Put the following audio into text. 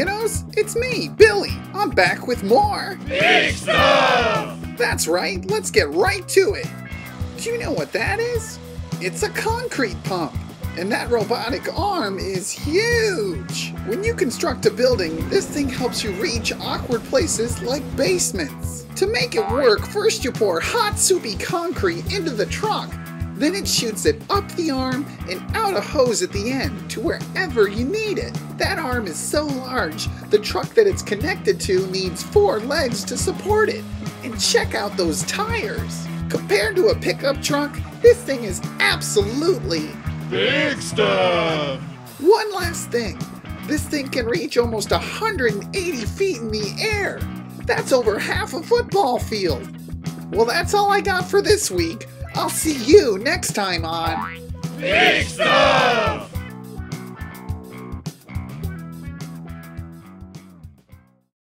kiddos, it's me, Billy. I'm back with more Big Stuff! That's right, let's get right to it. Do you know what that is? It's a concrete pump, and that robotic arm is huge. When you construct a building, this thing helps you reach awkward places like basements. To make it work, first you pour hot soupy concrete into the truck. Then it shoots it up the arm and out a hose at the end to wherever you need it. That arm is so large, the truck that it's connected to needs 4 legs to support it. And check out those tires. Compared to a pickup truck, this thing is absolutely Big Stuff! One last thing. This thing can reach almost 180 feet in the air. That's over half a football field. Well, that's all I got for this week. I'll see you next time on Big Stuff!